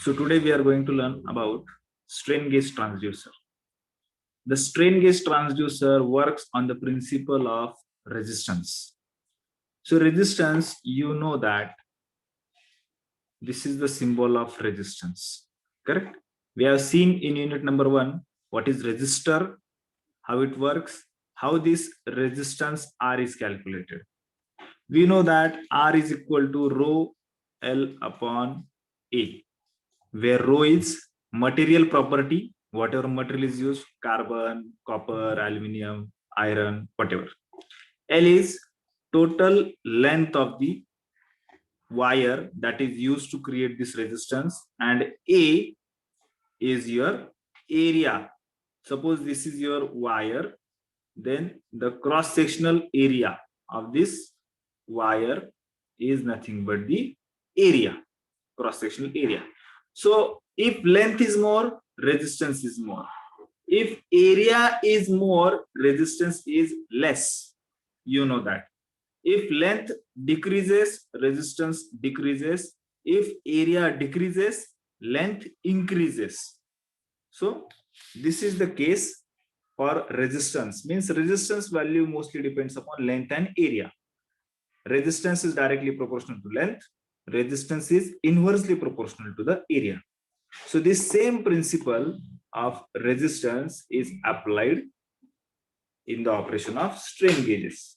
So today we are going to learn about strain gauge transducer. The strain gauge transducer works on the principle of resistance. So resistance, you know that this is the symbol of resistance, correct? We have seen in unit number 1 what is resistor, how it works, how this resistance R is calculated. We know that R is equal to rho L upon A, where rho is material property, whatever material is used, carbon, copper, aluminum, iron, whatever. L is total length of the wire that is used to create this resistance, and A is your area. Suppose this is your wire, then the cross-sectional area of this wire is nothing but the area, cross-sectional area. So if length is more, resistance is more. If area is more, resistance is less. You know that. If length decreases, resistance decreases. If area decreases, length increases. So this is the case for resistance. Means resistance value mostly depends upon length and area. Resistance is directly proportional to length. Resistance is inversely proportional to the area. So this same principle of resistance is applied in the operation of strain gauges.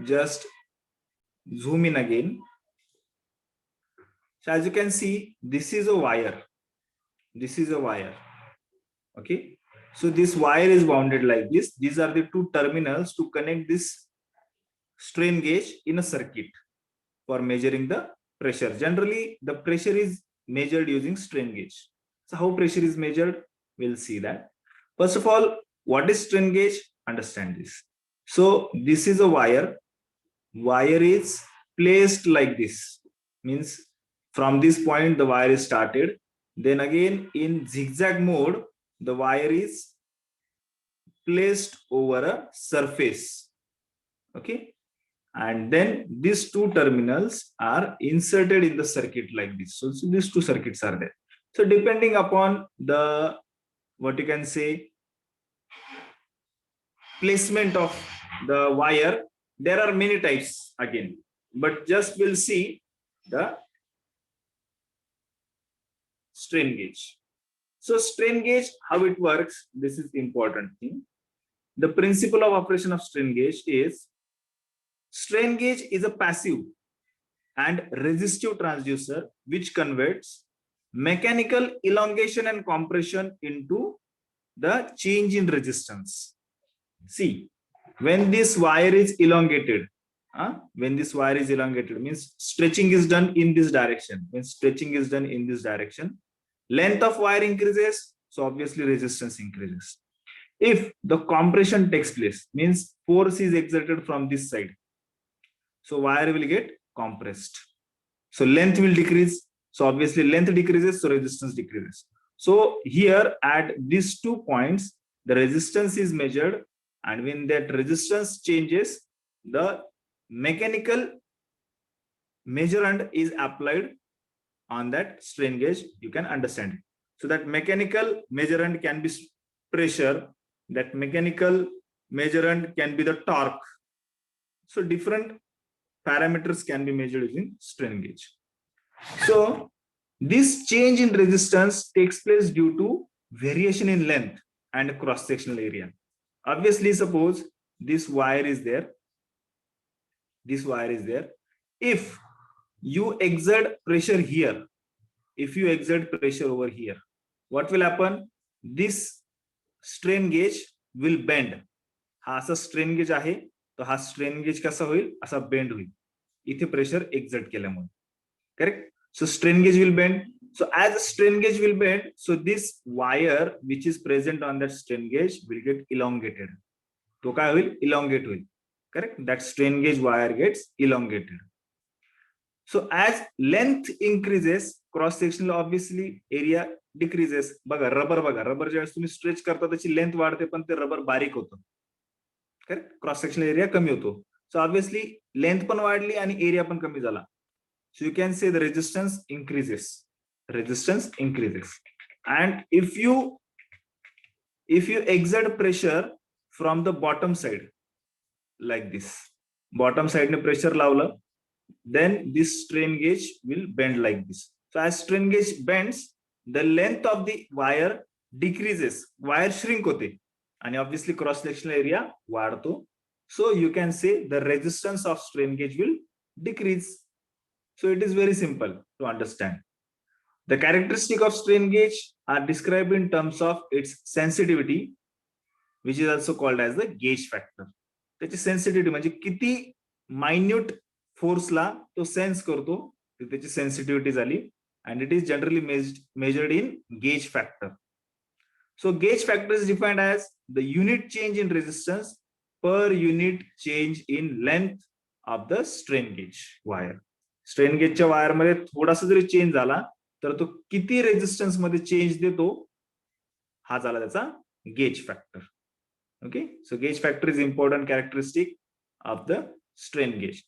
Just zoom in again. So as you can see, this is a wire. This is a wire. Okay. So this wire is wounded like this. These are the two terminals to connect this strain gauge in a circuit for measuring the pressure. Generally, the pressure is measured using strain gauge. So how pressure is measured? We'll see that. First of all, what is strain gauge? Understand this. So this is a wire. Wire is placed like this. Means from this point the wire is started. Then again in zigzag mode, the wire is placed over a surface. Okay. And then these two terminals are inserted in the circuit like this. So these two circuits are there. So depending upon the, what you can say, placement of the wire, there are many types again, but just we'll see the strain gauge. So strain gauge, how it works, this is the important thing. The principle of operation of strain gauge is, strain gauge is a passive and resistive transducer which converts mechanical elongation and compression into the change in resistance. See, when this wire is elongated, means stretching is done in this direction. When stretching is done in this direction, length of wire increases, so obviously resistance increases. If the compression takes place, means force is exerted from this side, so wire will get compressed. So length will decrease, so obviously length decreases, so resistance decreases. So here at these 2 points, the resistance is measured, and when that resistance changes, the mechanical measurand is applied on that strain gauge. You can understand it. So that mechanical measurand can be pressure, that mechanical measurand can be the torque. So different parameters can be measured using strain gauge. So this change in resistance takes place due to variation in length and cross-sectional area. Obviously, suppose this wire is there. This wire is there. If you exert pressure here, if you exert pressure over here, what will happen? This strain gauge will bend. हा असा strain gauge आहे, तो हा strain gauge कसा होईल? असा bend होईल. इथे pressure exert केल्यामुळे. Correct? So strain gauge will bend. So as a strain gauge will bend, so this wire which is present on that strain gauge will get elongated. तो काय होईल? Elongate होईल. Correct? That strain gauge wire gets elongated. So as length increases, cross sectional obviously area decreases. बघा rubber ज्यावेळेस तुम्ही stretch करता त्याची length वाढते पण ते रबर बारीक होतं. करेक्ट? क्रॉस सेक्शनल एरिया कमी होतो. सो ऑब्वियसली लेंथ पण वाढली आणि एरिया पण कमी झाला. So you can say the resistance increases. Resistance increases. And if you exert pressure from the bottom side like this, bottom side ne pressure लावलं, then this strain gauge will bend like this. So as strain gauge bends, the length of the wire decreases. Wire shrink होते आणि obviously cross sectional area वाढतो. So you can say the resistance of strain gauge will decrease. So it is very simple to understand. The characteristic of strain gauge are described in terms of its sensitivity, which is also called as the gauge factor. त्याची sensitivity म्हणजे किती minute force ला तो sense करतो, त्याची sensitivity झाली, and it is generally measured in gauge factor. So gauge factor is defined as the unit change in resistance per unit change in length of the strain gauge wire. Strain गेजच्या wire मध्ये थोडासा जरी change झाला तर तो किती resistance मध्ये change देतो हा झाला त्याचा gauge factor. Okay, so gauge factor is important characteristic of the strain gauge.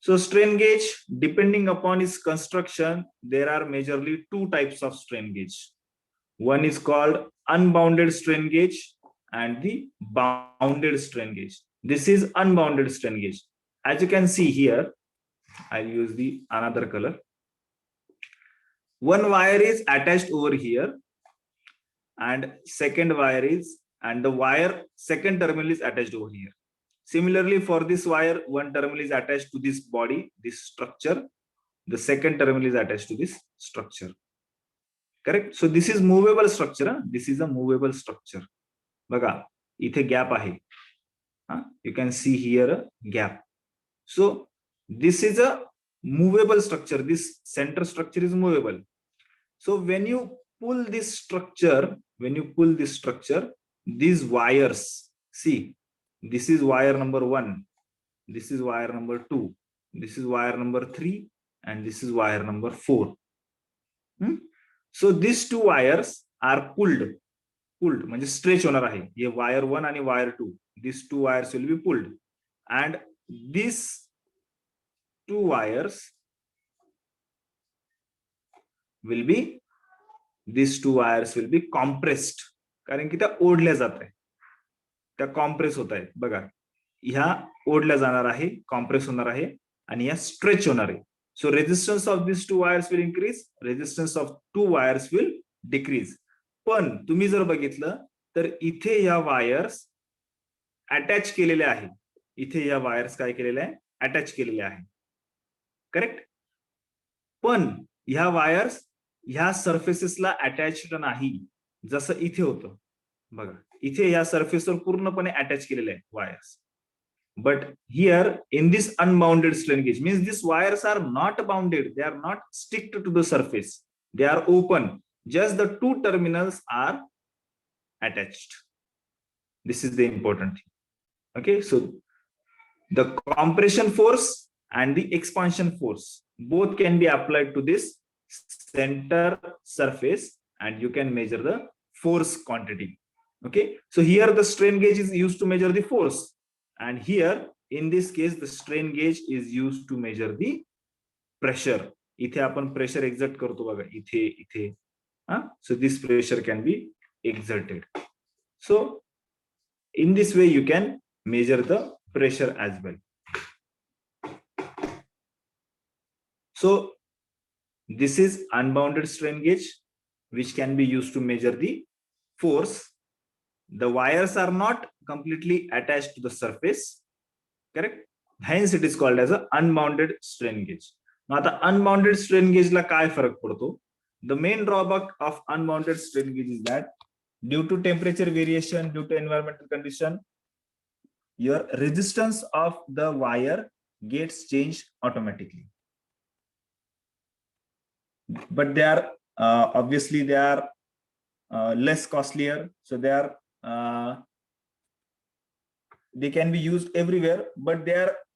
So strain gauge, depending upon its construction, there are majorly two types of strain gauge. One is called unbounded strain gauge and the bounded strain gauge. This is unbounded strain gauge. As you can see here, I'll use the another color. One wire is attached over here and second wire is, and the wire second terminal is attached over here. Similarly, for this wire, one terminal is attached to this body, this structure. The second terminal is attached to this structure. Correct? So this is movable structure. This is a movable structure. Baga, ithe gap ahe. You can see here a gap. So this is a movable structure. This center structure is movable. So when you pull this structure, these wires, see, this is wire number 1, this is wire number 2, this is wire number 3, and this is wire number 4. So these two wires are pulled म्हणजे stretch होणार आहे. ये wire 1 आणि wire 2, these two wires will be pulled, and these two wires will be compressed, कारण की त्या ओढल्या जात आहे, त्या कॉम्प्रेस होत आहेत. बघा, ह्या ओढल्या जाणार आहे, कॉम्प्रेस होणार आहे आणि ह्या स्ट्रेच होणार आहे. So resistance of this two wires will increase, resistance of two wires will decrease. पण तुम्ही जर बघितलं तर इथे या वायर्स अटॅच केलेल्या आहेत, इथे या वायर्स काय केलेल्या आहे, अटॅच केलेल्या आहे. करेक्ट? पण ह्या वायर्स ह्या सर्फेसेसला अटॅच्ड नाही, जसं इथे होतं. बघा, इथे या सर्फेसवर पूर्णपणे अटॅच केलेले आहे wires. But here in this unbounded strain gauge means these wires are not bounded, they are not sticked to the surface, they are open, just the two terminals are attached. This is the important thing. Okay, so the compression force and the expansion force both can be applied to this center surface and you can measure the force quantity. Okay, so here the strain gauge is used to measure the force, and here in this case the strain gauge is used to measure the pressure. इथे आपण pressure exert करतो बघा, इथे so this pressure can be exerted. So in this way you can measure the pressure as well. So this is unbounded strain gauge which can be used to measure the force. The wires are not completely attached to the surface, correct? Hence it is called as a unbounded strain gauge. Now the unbounded strain gauge la काय फरक पडतो? The main drawback of unbounded strain gauge is that due to temperature variation, due to environmental condition, your resistance of the wire gets changed automatically. But they are obviously they are less costlier, so they can be used everywhere, but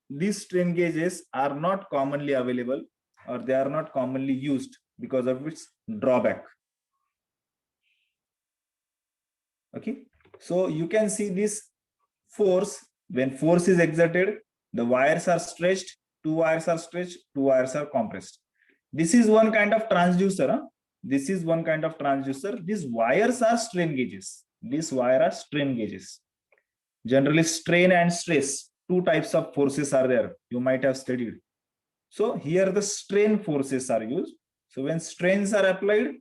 these strain gauges are not commonly available, or they are not commonly used because of its drawback. Okay, so you can see this force. When force is exerted, the wires are stretched, two wires are stretched, two wires are compressed. This is one kind of transducer. This is one kind of transducer. These wires are strain gauges. These wires are strain gauges. Generally, strain and stress, two types of forces are there. You might have studied. So here the strain forces are used. So when strains are applied,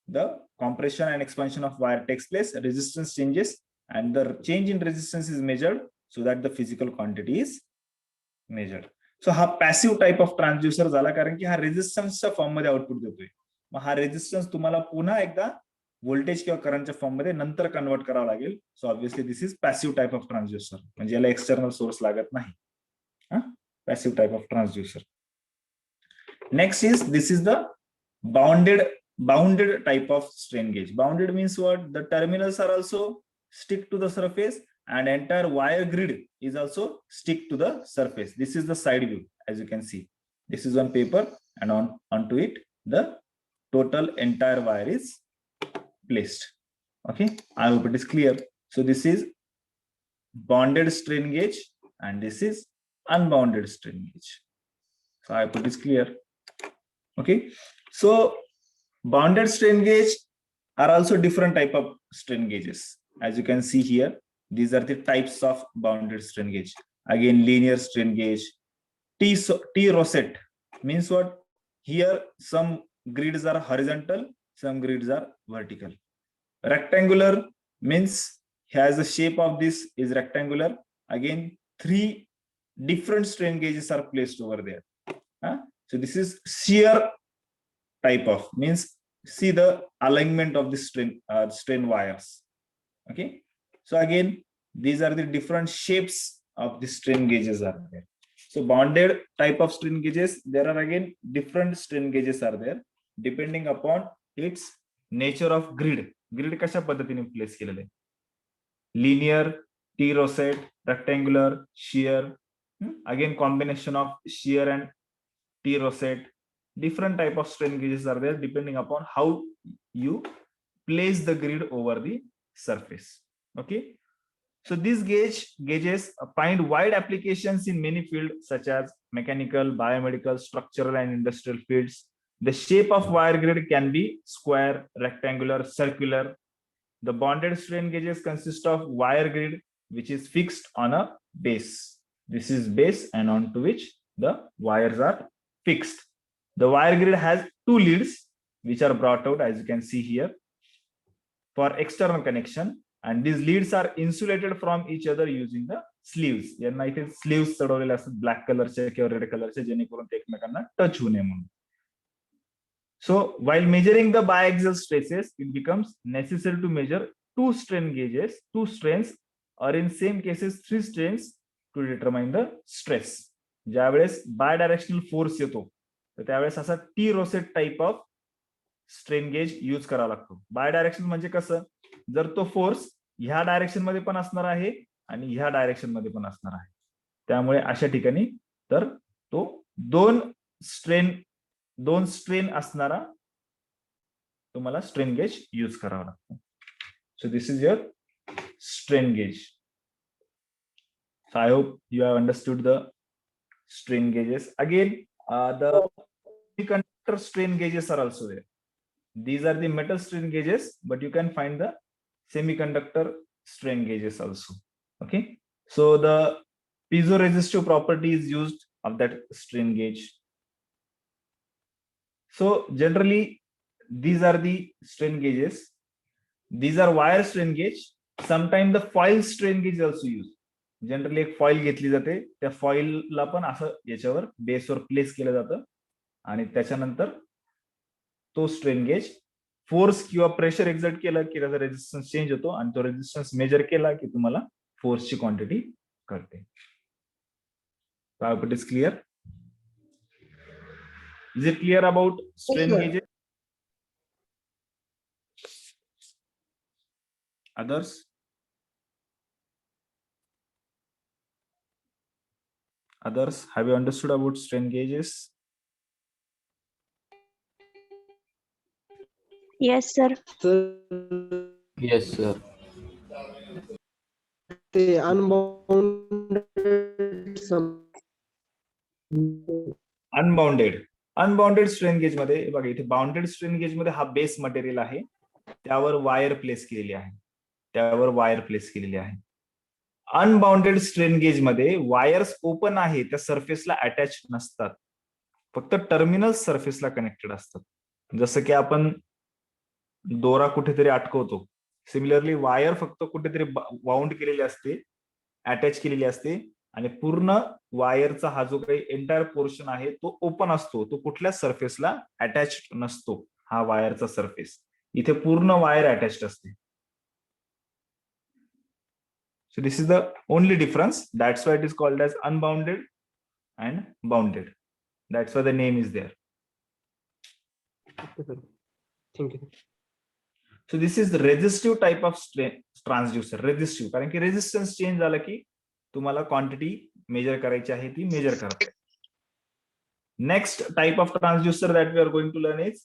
the compression and expansion of wire takes place, resistance changes, and the change in resistance is measured so that the physical quantity is measured. So हा passive type of transducer झाला, कारण की हा रेजिस्टन्सच्या form मध्ये output देतोय. मग हा resistance तुम्हाला पुन्हा एकदा व्होल्टेज किंवा करंटच्या फॉर्म मध्ये नंतर कन्वर्ट करावं लागेल. So obviously this is passive type of transducer, म्हणजे याला एक्सटर्नल सोर्स लागत नाही. Passive type of transducer. Next is this is the bounded type of strain gauge. Bounded means what? The terminals are also stick to the surface, and entire wire grid is also stick to the surface. This is the side view, as you can see. This is on paper, and onto it the total entire wire is placed. Okay, I hope it is clear. So this is bonded strain gauge, and this is unbounded strain gauge. So I hope it is clear. Okay, so bounded strain gauge are also different type of strain gauges. As you can see here, these are the types of bounded strain gauge. Again, linear strain gauge. T rosette means what? Here some grids are horizontal, some grids are vertical. Rectangular means has the shape of this is rectangular. Again, three different strain gauges are placed over there. So this is shear type of, means see the alignment of the strain wires. Okay, so again these are the different shapes of the strain gauges are there. So bonded type of strain gauges, there are again different strain gauges are there depending upon its nature of grid. Grid कशा पद्धतीने place केलेले, linear, T rosette, rectangular, shear. Again combination of shear and T rosette. Different type of strain gauges are there depending upon how you place the grid over the surface. Okay, so these gauges find wide applications in many fields such as mechanical, biomedical, structural, and industrial fields. The shape of wire grid can be square, rectangular, circular. The bonded strain gauges consist of wire grid which is fixed on a base. This is base, and onto which the wires are fixed. The wire grid has two leads which are brought out, as you can see here, for external connection, and these leads are insulated from each other using the sleeves. यांना इथे sleeves चढवलेले असतात black कलरचे किंवा red कलरचे, जेणेकरून ते एकमेकांना touch होऊ नये म्हणून. So while measuring the biaxial stresses, it becomes necessary to measure two strain gauges, two strains, or in same cases three strains to determine the stress. ज्यावेळेस बायडायरेक्शनल फोर्स येतो, तर त्यावेळेस असा T rosette type of strain gauge use करावा लागतो. Bye direction म्हणजे कसं, जर तो फोर्स ह्या डायरेक्शन मध्ये पण असणार आहे आणि ह्या डायरेक्शन मध्ये पण असणार आहे, त्यामुळे अशा ठिकाणी तर तो दोन स्ट्रेन असणारा तुम्हाला स्ट्रेन गेज यूज करावा लागतो. सो this is your strain gauge. So I hope you have understood the strain gauges. Again, the semiconductor strain gauges are also there. These are the metal strain gauges, but you can find the semiconductor strain gauges also. Okay, so the piezoresistive property is used of that strain gauge. So generally, these are the strain gauges. These are wire strain gauge. Sometimes the foil strain gauge is also used. Generally एक foil घेतली जाते, त्या फॉईलला पण असं याच्यावर बेसवर place केलं जातं, आणि त्याच्यानंतर तो स्ट्रेन गेज फोर्स किंवा प्रेशर एक्झर्ट केला की त्याचा रेजिस्टन्स चेंज होतो, आणि तो रेजिस्टन्स मेजर केला की तुम्हाला फोर्सची क्वांटिटी कळते. It is clear? Is it clear about strain gauges? Others? Others, have you understood about strain gauges? Yes, sir. Yes, sir. The unbounded unbounded strain gauge मध्ये बघा, इथे बाउंडेड स्ट्रेन गेज मध्ये हा बेस मटेरियल आहे, त्यावर wire place केलेली आहे, unbounded strain gauge मध्ये वायर्स ओपन आहे, त्या सरफेसला अटॅच नसतात, फक्त टर्मिनल सरफेसला कनेक्टेड असतात. जसं की आपण दोरा कुठेतरी अटकवतो, सिमिलरली वायर फक्त कुठेतरी बाउंड केलेली असते, अटॅच केलेली असते, आणि पूर्ण वायरचा हा जो काही एंटायर पोर्शन आहे तो ओपन असतो, तो कुठल्या सरफेसला अटॅच नसतो. हा वायरचा सरफेस, इथे पूर्ण वायर अटॅच्ड असते. So this is the only difference. That's why it is called as unbounded and bounded. That's why the name is there. Thank you. So this is the resistive type of transducer. Resistive, कारण की resistance change झाला की तुम्हाला quantity major करायची आहे, ती major करता येते. Next type of transducer that we are going to learn is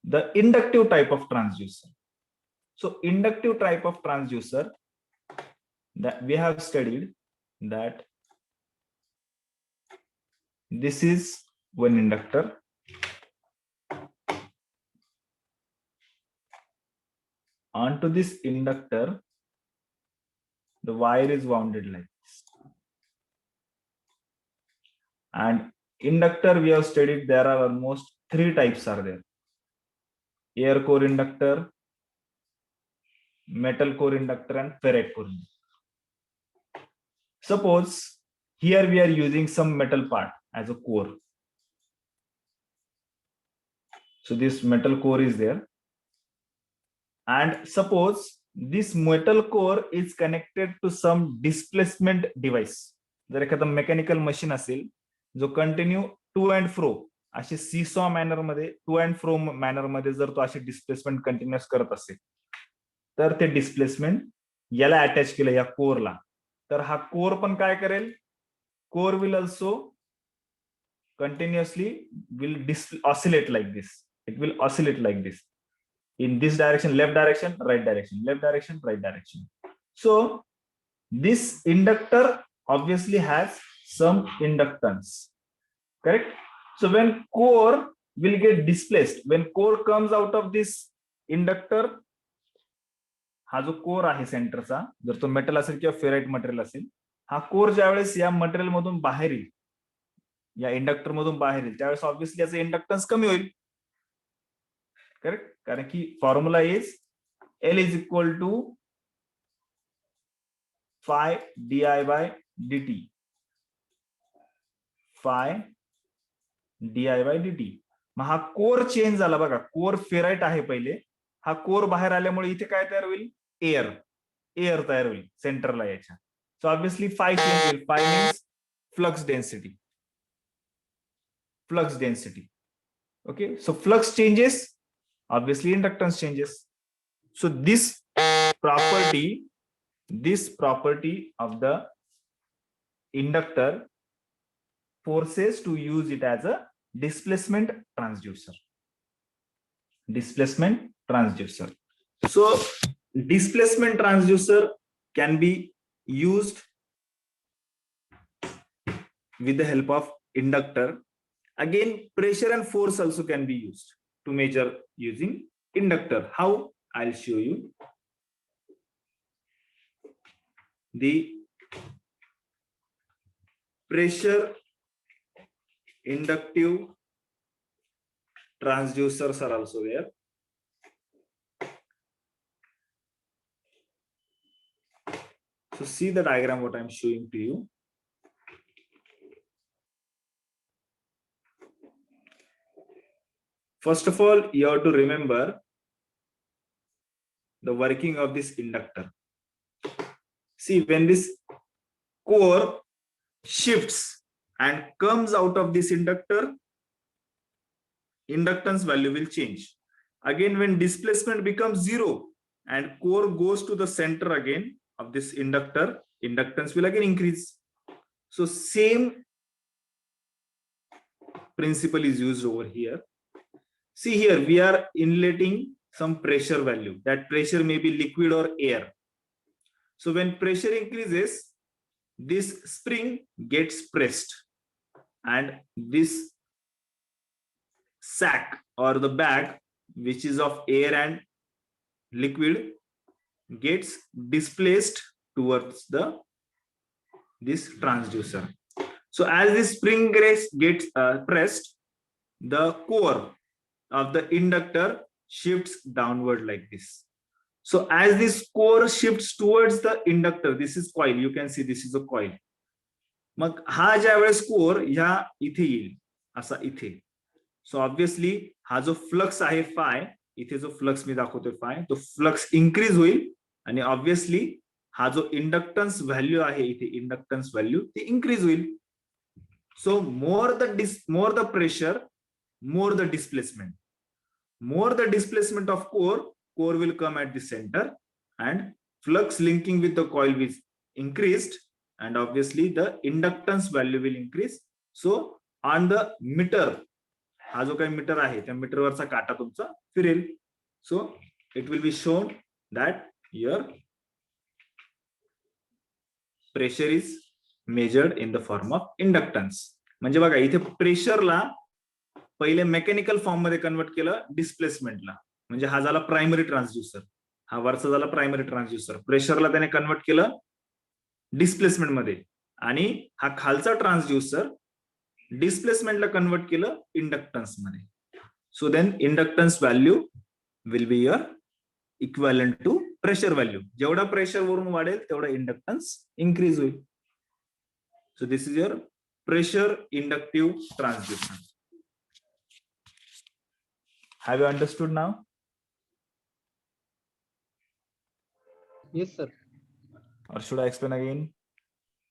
the inductive type of transducer. So inductive type of transducer that we have studied, that this is one inductor, onto this inductor the wire is wounded like this. And inductor we have studied, there are almost 3 types are there: air core inductor, metal core inductor, and ferrite core inductor. Suppose here we are using some metal part as a core. So this metal core is there, and suppose this metal core is connected to some displacement device. जर एखादा mechanical machine असेल जो continue two and फ्रो अशी seesaw manner मध्ये, two and fro manner मध्ये जर तो अशी डिस्प्लेसमेंट कंटिन्युअस करत असेल, तर ते डिस्प्लेसमेंट याला अटॅच केलं, या कोरला, तर हा कोर पण काय करेल, core will also continuously will oscillate like this. It will oscillate like this in this direction, left direction, right direction, left direction, right direction. So this inductor obviously has some inductance, correct? So when core will get displaced, when core comes out of this inductor, हा जो core आहे सेंटरचा, जर तो metal असेल किंवा ferrite material असेल, हा कोर ज्यावेळेस या मटेरियल मधून बाहेर येईल, या इंडक्टर मधून बाहेर येईल, त्यावेळेस ऑब्व्हियसली याचं इंडक्टन्स कमी होईल, करेक्ट? कारण की formula is L is equal to phi di by dt, phi di by dt. मग हा कोर चेंज झाला बघा, कोर फेराइट आहे पहिले, हा कोर बाहेर आल्यामुळे इथे काय तयार होईल, एअर तयार होईल सेंटरला याच्या. सो ऑब्व्हियसली phi चेंज होईल, phi means flux density, okay? So flux changes, obviously inductance changes. So this property of the inductor forces to use it as a displacement transducer. So displacement transducer can be used with the help of inductor. Again, pressure and force also can be used to measure using inductor. How? I'll show you. The pressure inductive transducers are also there. So see the diagram what I'm showing to you. First of all, you have to remember the working of this inductor. See, when this core shifts and comes out of this inductor, inductance value will change. Again, when displacement becomes 0, and core goes to the center again of this inductor, inductance will again increase. So same principle is used over here. See here, we are inletting some pressure value. That pressure may be liquid or air. So when pressure increases, this spring gets pressed and this sac or the bag, which is of air and liquid, gets displaced towards this transducer. So as this spring gets pressed, the core of the inductor shifts downward like this. So as this core shifts towards the inductor, this is coil, you can see this is a coil. मग हा ज्या वेळेस core ह्या इथे येईल असा इथे, so obviously हा जो फ्लक्स आहे फाय, इथे जो फ्लक्स मी दाखवतोय फाय, तो फ्लक्स इन्क्रीज होईल आणि ऑब्विसली हा जो इंडक्टन्स व्हॅल्यू आहे इथे, इंडक्टन्स व्हॅल्यू ती इन्क्रीज होईल. So more the pressure, more the displacement. More the displacement of core will come at the center and flux linking with the coil is increased and obviously the inductance value will increase. So on the meter, हा जो काही metre आहे त्या मीटरवरचा काटा तुमचा फिरेल. So it will be shown that your pressure is measured in the form of inductance. म्हणजे बघा इथे प्रेशरला पहिले मेकॅनिकल फॉर्म मध्ये कन्वर्ट केलं डिस्प्लेसमेंटला, म्हणजे हा झाला प्रायमरी ट्रान्सड्युसर, हा वरचा झाला प्रायमरी ट्रान्सड्युसर. प्रेशरला त्याने कन्वर्ट केलं डिस्प्लेसमेंट मध्ये आणि हा खालचा ट्रान्सड्युसर डिस्प्लेसमेंटला कन्वर्ट केलं इंडक्टन्स मध्ये. So then inductance value will be your equivalent to pressure value. जेवढा प्रेशर वरून वाढेल तेवढा इंडक्टन्स इन्क्रीज होईल. So this is your pressure inductive transducer. Have you understood now? Yes, sir. Or should I explain again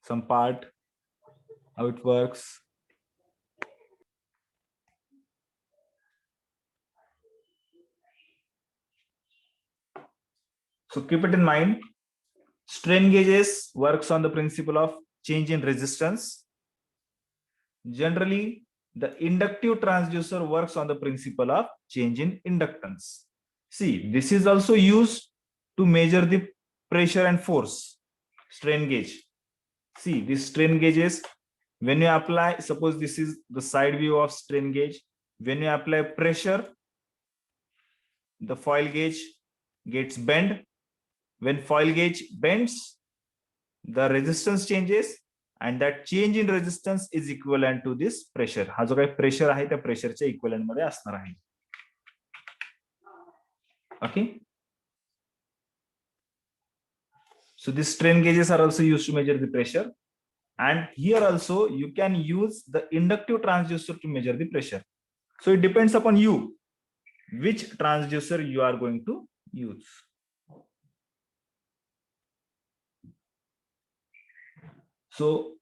some part, how it works? So keep it in mind, strain gauges works on the principle of change in resistance. Generally, the inductive transducer works on the principle of change in inductance. See, this is also used to measure the pressure and force. Strain gauge. See, this strain gauge is when you apply, suppose this is the side view of strain gauge. When you apply pressure, the foil gauge gets bent. When foil gauge bends, the resistance changes. And that change in resistance is equivalent to this pressure. हा जो काही pressure आहे त्या प्रेशरच्या equivalent मध्ये असणार आहे. Okay. So these strain gauges are also used to measure the pressure. And here also you can use the inductive transducer to measure the pressure. So it depends upon you which transducer you are going to use. So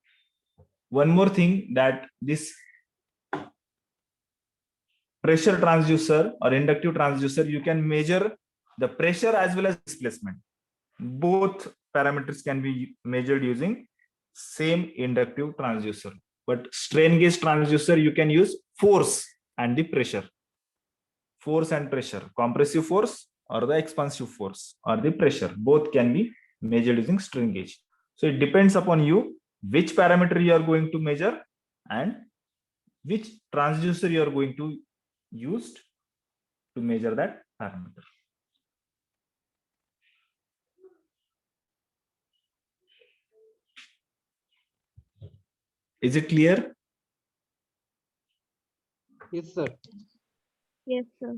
one more thing, that this pressure transducer or inductive transducer, you can measure the pressure as well as displacement. Both parameters can be measured using same inductive transducer. But strain gauge transducer, you can use force and the pressure. Force and pressure, compressive force or the expansive force or the pressure, both can be measured using strain gauge. So it depends upon you which parameter you are going to measure and which transducer you are going to use to measure that parameter. Is it clear? Yes, sir. Yes, sir.